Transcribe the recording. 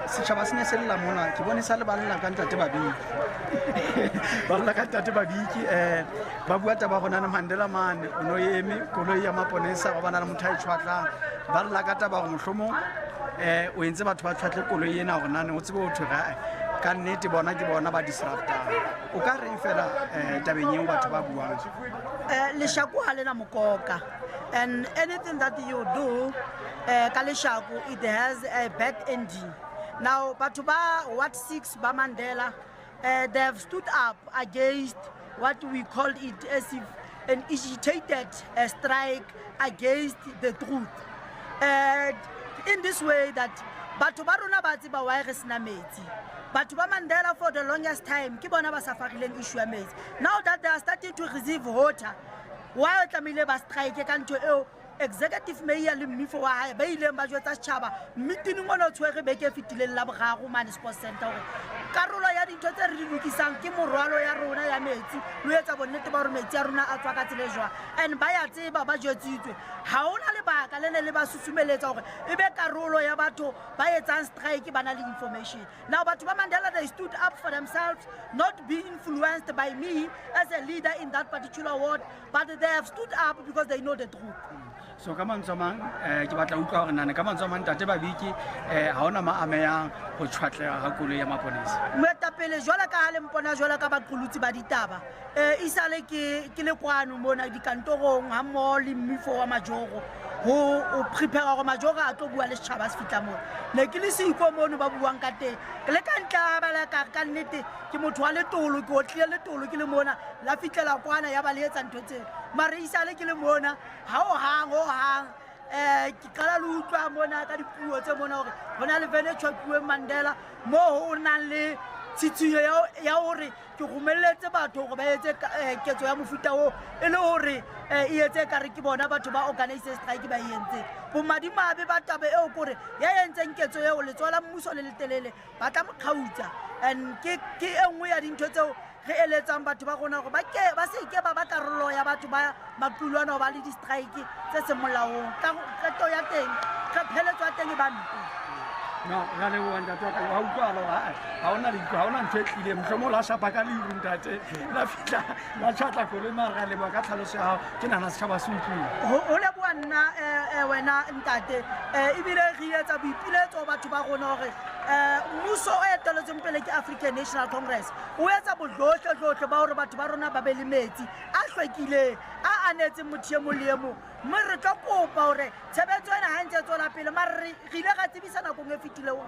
setšhaba se ne se lela mona ke bone sa le ba lela ka ntate Babiki ba lela ka ntate Babiki ba bua taba gona na Mandela mane o no eme koloi ya maponesa ba bana le motho a itshwatlang ba lela ka taba go mohlomong o entse batho ba tshwatle koloi ena gona ne o tsebe o thwe ka nnete bona ke bona ba disruptor o ka reng fela tabeng eo batho ba buang leshaku ha lena mokoka and anything that you do ka leshaku it has a bad ending. Now batho ba Ward 6 ba Mandela they have stood up against what we called it as if an agitated strike against the truth, in this way that batho ba rona ba tseba why re sena metsi. Batho ba Mandela for the longest time ke bona ba safarileng issue ya metsi. Now that they are starting to receive water, why tlamile ba strike ka ntho eo executive mayor le mmifo wa hae ba ileng ba jwetsa setjhaba meeting mona tshwere beke fitileng la boraro mane sports center hore karolo ya dintho tse re di lokisang ke morwalo ya rona ya metsi lo etsa bonnete ba hore metsi ya rona a tswa ka tsela jwa and ba ya tseba ba jwetsitswe ha ona le baka le ne le ba susumeletsa hore ebe karolo ya batho ba etsang strike ba na le information. Now batho ba Mandela they stood up for themselves, not being influenced by me as a leader in that particular ward, but they have stood up because they know the truth. So ka mantswe mang ke batla utlwa gore nane ka mantswe mang ntate Babiki ha ona ma ameyang go tshwatlega ga koloi ya maponesa moetapele jwala ka ha le mpona jwala ka baqolotsi ba ditaba isale ke le kwano mona dikantorong ha mo le mmifo wa majoro ho prepare gore majoro a tlo bua le setjhaba se fitla mona ne ke le siko mono ba buang ka teng ke le ka ntla ba la ka nnete ke motho wa letolo ke otlile letolo ke le mona la fitlela kwana ya ba le etsa ntho tsena mara isale ke le mona ha o hang ke qala le utlwa mona ka dipuo tse mona hore hona le vene tshwakuwe Mandela mo ho nang le tshitshinyo ya hore ke romelletse batho gore ba etse ketso ya mofuta o e le hore e etse ka re ke bona batho ba organize strike ba yentse bo madimabe ba tabe eo gore ya yentseng ketso eo le tswala mmuso le letelele ba tla mokgautsa and ke engwe ya dintho tseo re eletsang batho ba rona gore ba se ke ba karolo ya batho ba maqulwana ba le di-strike tse se molaong ka qeto ya teng re pheletswa teng ba mpe no ga le wa ntate ka wa utlwala ha ona ntho e tlile mohlomong la shapa ka le ntate la fitla la tshwatla koloi mara le ba ka tlhaloso ya hao ke nana setjhaba se utlwile o le bua nna wena ntate ebile re etsa boipiletso batho ba rona hore mmuso o eteletseng pele ke African National Congress o etsa bojohle ba hore batho ba rona ba be le metsi a hlwekileng a anetseng motho e mong le e mong mme re tlo kopa hore tshebetso ena ha ntse tswela pele mara re ile ga tsebisa nakong e fitileng